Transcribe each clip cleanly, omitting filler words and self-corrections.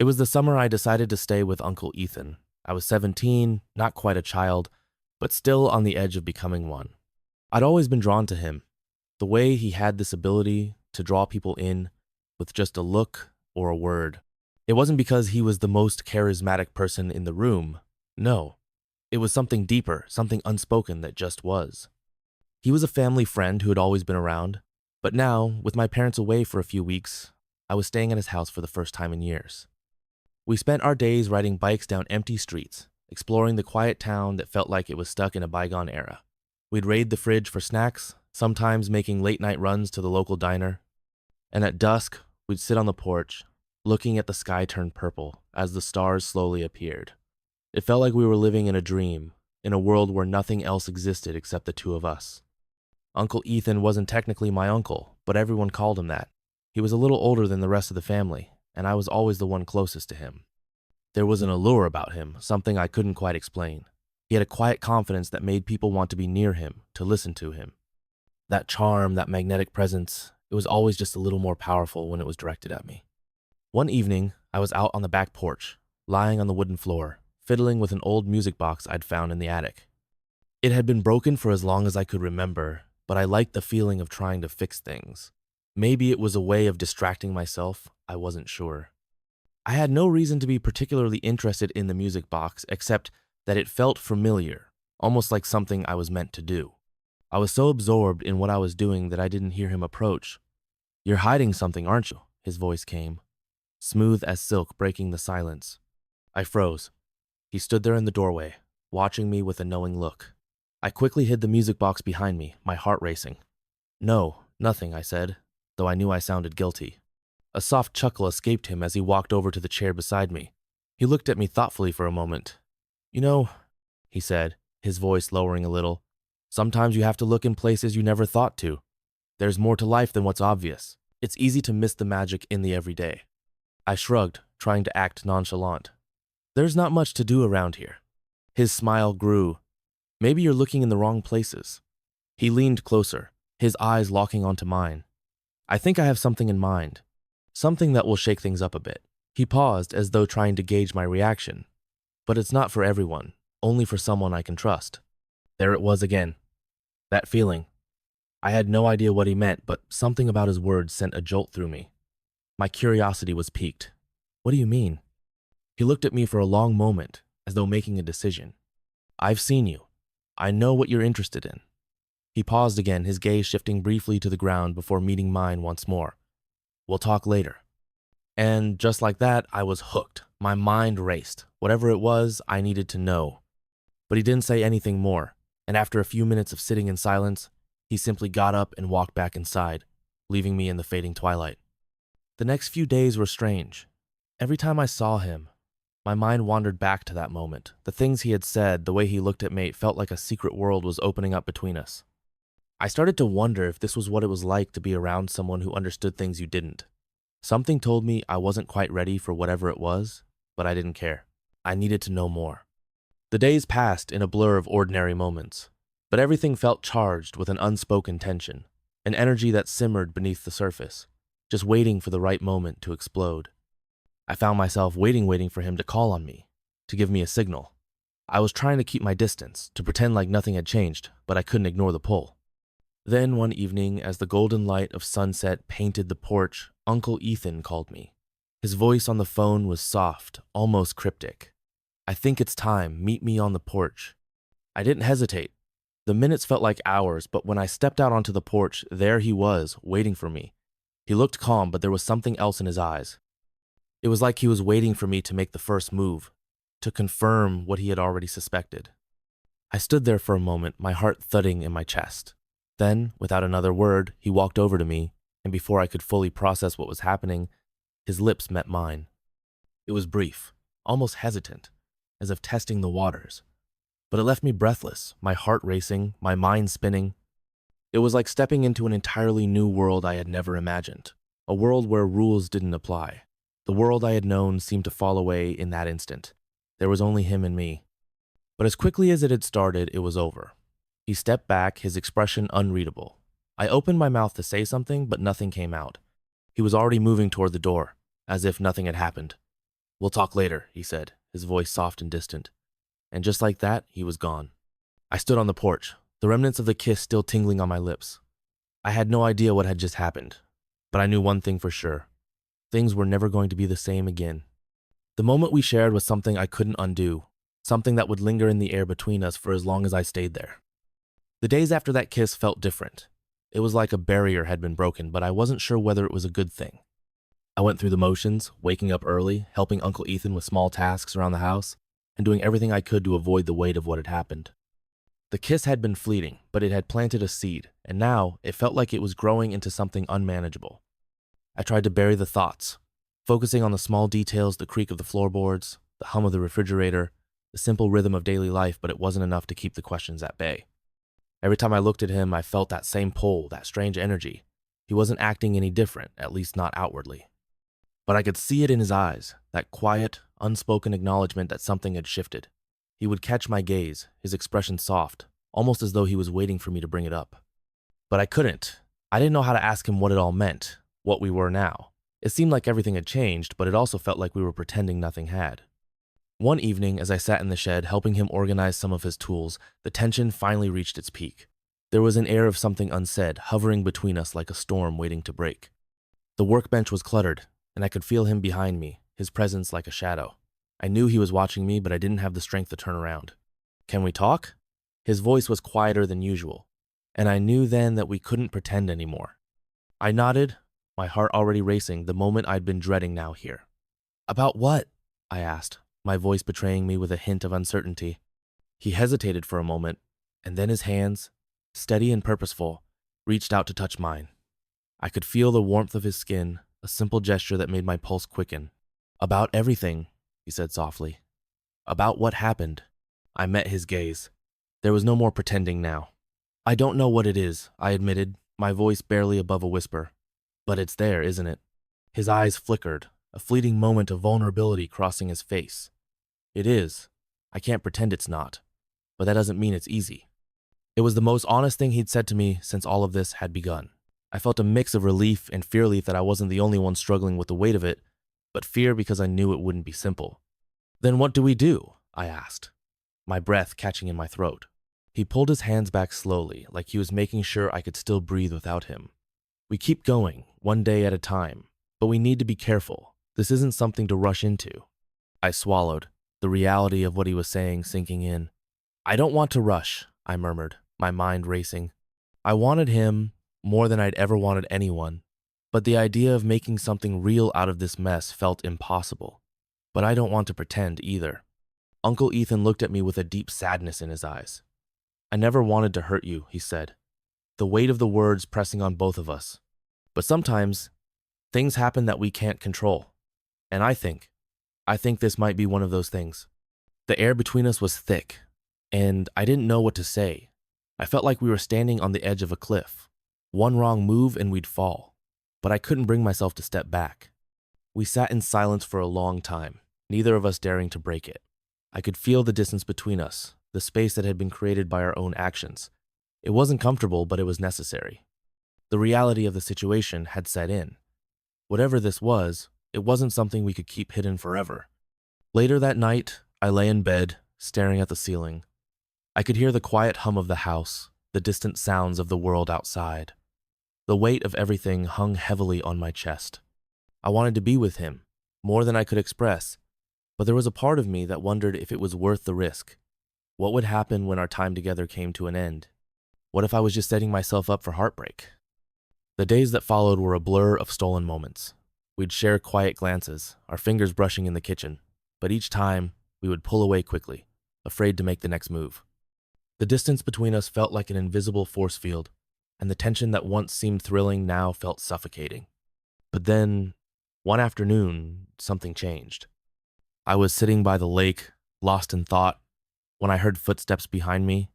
It was the summer I decided to stay with Uncle Ethan. I was 17, not quite a child, but still on the edge of becoming one. I'd always been drawn to him. The way he had this ability to draw people in with just a look or a word. It wasn't because he was the most charismatic person in the room. No, it was something deeper, something unspoken that just was. He was a family friend who had always been around, but now, with my parents away for a few weeks, I was staying at his house for the first time in years. We spent our days riding bikes down empty streets, exploring the quiet town that felt like it was stuck in a bygone era. We'd raid the fridge for snacks, sometimes making late-night runs to the local diner, and at dusk, we'd sit on the porch, looking at the sky turn purple as the stars slowly appeared. It felt like we were living in a dream, in a world where nothing else existed except the two of us. Uncle Ethan wasn't technically my uncle, but everyone called him that. He was a little older than the rest of the family, and I was always the one closest to him. There was an allure about him, something I couldn't quite explain. He had a quiet confidence that made people want to be near him, to listen to him. That charm, that magnetic presence, it was always just a little more powerful when it was directed at me. One evening, I was out on the back porch, lying on the wooden floor, fiddling with an old music box I'd found in the attic. It had been broken for as long as I could remember, but I liked the feeling of trying to fix things. Maybe it was a way of distracting myself, I wasn't sure. I had no reason to be particularly interested in the music box except that it felt familiar, almost like something I was meant to do. I was so absorbed in what I was doing that I didn't hear him approach. "You're hiding something, aren't you?" his voice came, smooth as silk, breaking the silence. I froze. He stood there in the doorway, watching me with a knowing look. I quickly hid the music box behind me, my heart racing. "No, nothing," I said, though I knew I sounded guilty. A soft chuckle escaped him as he walked over to the chair beside me. He looked at me thoughtfully for a moment. "You know," he said, his voice lowering a little, "sometimes you have to look in places you never thought to. There's more to life than what's obvious. It's easy to miss the magic in the everyday." I shrugged, trying to act nonchalant. "There's not much to do around here." His smile grew. "Maybe you're looking in the wrong places." He leaned closer, his eyes locking onto mine. "I think I have something in mind. Something that will shake things up a bit." He paused as though trying to gauge my reaction. "But it's not for everyone, only for someone I can trust." There it was again. That feeling. I had no idea what he meant, but something about his words sent a jolt through me. My curiosity was piqued. "What do you mean?" He looked at me for a long moment, as though making a decision. "I've seen you. I know what you're interested in." He paused again, his gaze shifting briefly to the ground before meeting mine once more. "We'll talk later." And just like that, I was hooked. My mind raced. Whatever it was, I needed to know. But he didn't say anything more, and after a few minutes of sitting in silence, he simply got up and walked back inside, leaving me in the fading twilight. The next few days were strange. Every time I saw him, my mind wandered back to that moment. The things he had said, the way he looked at me, it felt like a secret world was opening up between us. I started to wonder if this was what it was like to be around someone who understood things you didn't. Something told me I wasn't quite ready for whatever it was, but I didn't care. I needed to know more. The days passed in a blur of ordinary moments, but everything felt charged with an unspoken tension, an energy that simmered beneath the surface, just waiting for the right moment to explode. I found myself waiting for him to call on me, to give me a signal. I was trying to keep my distance, to pretend like nothing had changed, but I couldn't ignore the pull. Then one evening, as the golden light of sunset painted the porch, Uncle Ethan called me. His voice on the phone was soft, almost cryptic. "I think it's time. Meet me on the porch." I didn't hesitate. The minutes felt like hours, but when I stepped out onto the porch, there he was, waiting for me. He looked calm, but there was something else in his eyes. It was like he was waiting for me to make the first move, to confirm what he had already suspected. I stood there for a moment, my heart thudding in my chest. Then, without another word, he walked over to me, and before I could fully process what was happening, his lips met mine. It was brief, almost hesitant, as if testing the waters. But it left me breathless, my heart racing, my mind spinning. It was like stepping into an entirely new world I had never imagined, a world where rules didn't apply. The world I had known seemed to fall away in that instant. There was only him and me. But as quickly as it had started, it was over. He stepped back, his expression unreadable. I opened my mouth to say something, but nothing came out. He was already moving toward the door, as if nothing had happened. "We'll talk later," he said, his voice soft and distant. And just like that, he was gone. I stood on the porch, the remnants of the kiss still tingling on my lips. I had no idea what had just happened, but I knew one thing for sure. Things were never going to be the same again. The moment we shared was something I couldn't undo, something that would linger in the air between us for as long as I stayed there. The days after that kiss felt different. It was like a barrier had been broken, but I wasn't sure whether it was a good thing. I went through the motions, waking up early, helping Uncle Ethan with small tasks around the house, and doing everything I could to avoid the weight of what had happened. The kiss had been fleeting, but it had planted a seed, and now it felt like it was growing into something unmanageable. I tried to bury the thoughts, focusing on the small details, the creak of the floorboards, the hum of the refrigerator, the simple rhythm of daily life, but it wasn't enough to keep the questions at bay. Every time I looked at him, I felt that same pull, that strange energy. He wasn't acting any different, at least not outwardly. But I could see it in his eyes, that quiet, unspoken acknowledgement that something had shifted. He would catch my gaze, his expression soft, almost as though he was waiting for me to bring it up. But I couldn't. I didn't know how to ask him what it all meant, what we were now. It seemed like everything had changed, but it also felt like we were pretending nothing had. One evening, as I sat in the shed helping him organize some of his tools, the tension finally reached its peak. There was an air of something unsaid, hovering between us like a storm waiting to break. The workbench was cluttered, and I could feel him behind me, his presence like a shadow. I knew he was watching me, but I didn't have the strength to turn around. "Can we talk?" His voice was quieter than usual, and I knew then that we couldn't pretend anymore. I nodded, my heart already racing, the moment I'd been dreading now here. "About what?" I asked, my voice betraying me with a hint of uncertainty. He hesitated for a moment, and then his hands, steady and purposeful, reached out to touch mine. I could feel the warmth of his skin, a simple gesture that made my pulse quicken. "About everything," he said softly. "About what happened." I met his gaze. There was no more pretending now. "I don't know what it is," I admitted, my voice barely above a whisper. "But it's there, isn't it?" His eyes flickered, a fleeting moment of vulnerability crossing his face. "It is. I can't pretend it's not. But that doesn't mean it's easy." It was the most honest thing he'd said to me since all of this had begun. I felt a mix of relief and fear that I wasn't the only one struggling with the weight of it, but fear because I knew it wouldn't be simple. "Then what do we do?" I asked, my breath catching in my throat. He pulled his hands back slowly, like he was making sure I could still breathe without him. "We keep going, one day at a time, but we need to be careful. This isn't something to rush into." I swallowed, the reality of what he was saying sinking in. "I don't want to rush," I murmured, my mind racing. I wanted him more than I'd ever wanted anyone, but the idea of making something real out of this mess felt impossible. But I don't want to pretend either. Uncle Ethan looked at me with a deep sadness in his eyes. "I never wanted to hurt you," he said, the weight of the words pressing on both of us. "But sometimes, things happen that we can't control. And I think this might be one of those things." The air between us was thick, and I didn't know what to say. I felt like we were standing on the edge of a cliff. One wrong move and we'd fall. But I couldn't bring myself to step back. We sat in silence for a long time, neither of us daring to break it. I could feel the distance between us, the space that had been created by our own actions. It wasn't comfortable, but it was necessary. The reality of the situation had set in. Whatever this was, it wasn't something we could keep hidden forever. Later that night, I lay in bed, staring at the ceiling. I could hear the quiet hum of the house, the distant sounds of the world outside. The weight of everything hung heavily on my chest. I wanted to be with him, more than I could express, but there was a part of me that wondered if it was worth the risk. What would happen when our time together came to an end? What if I was just setting myself up for heartbreak? The days that followed were a blur of stolen moments. We'd share quiet glances, our fingers brushing in the kitchen, but each time, we would pull away quickly, afraid to make the next move. The distance between us felt like an invisible force field, and the tension that once seemed thrilling now felt suffocating. But then, one afternoon, something changed. I was sitting by the lake, lost in thought, when I heard footsteps behind me.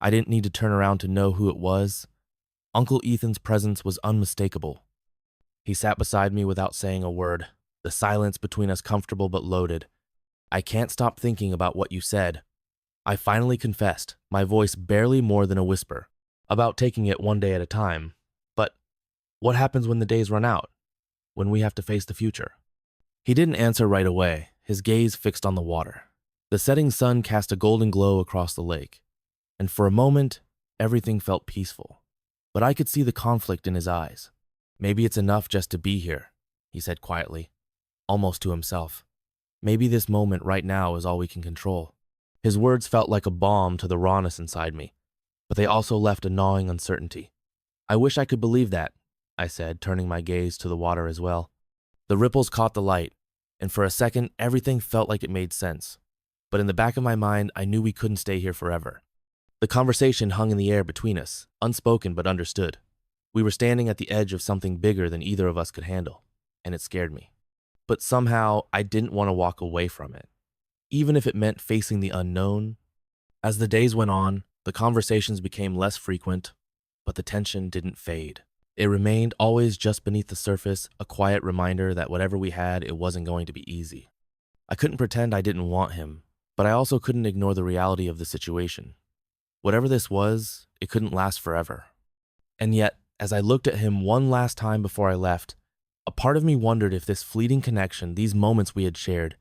I didn't need to turn around to know who it was. Uncle Ethan's presence was unmistakable. He sat beside me without saying a word, the silence between us comfortable but loaded. "I can't stop thinking about what you said," I finally confessed, my voice barely more than a whisper, "about taking it one day at a time. But what happens when the days run out? When we have to face the future?" He didn't answer right away, his gaze fixed on the water. The setting sun cast a golden glow across the lake, and for a moment, everything felt peaceful. But I could see the conflict in his eyes. "Maybe it's enough just to be here," he said quietly, almost to himself. "Maybe this moment right now is all we can control." His words felt like a balm to the rawness inside me, but they also left a gnawing uncertainty. "I wish I could believe that," I said, turning my gaze to the water as well. The ripples caught the light, and for a second, everything felt like it made sense. But in the back of my mind, I knew we couldn't stay here forever. The conversation hung in the air between us, unspoken but understood. We were standing at the edge of something bigger than either of us could handle, and it scared me. But somehow, I didn't want to walk away from it, even if it meant facing the unknown. As the days went on, the conversations became less frequent, but the tension didn't fade. It remained always just beneath the surface, a quiet reminder that whatever we had, it wasn't going to be easy. I couldn't pretend I didn't want him, but I also couldn't ignore the reality of the situation. Whatever this was, it couldn't last forever. And yet, as I looked at him one last time before I left, a part of me wondered if this fleeting connection, these moments we had shared,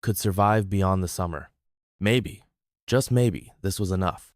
could survive beyond the summer. Maybe, just maybe, this was enough.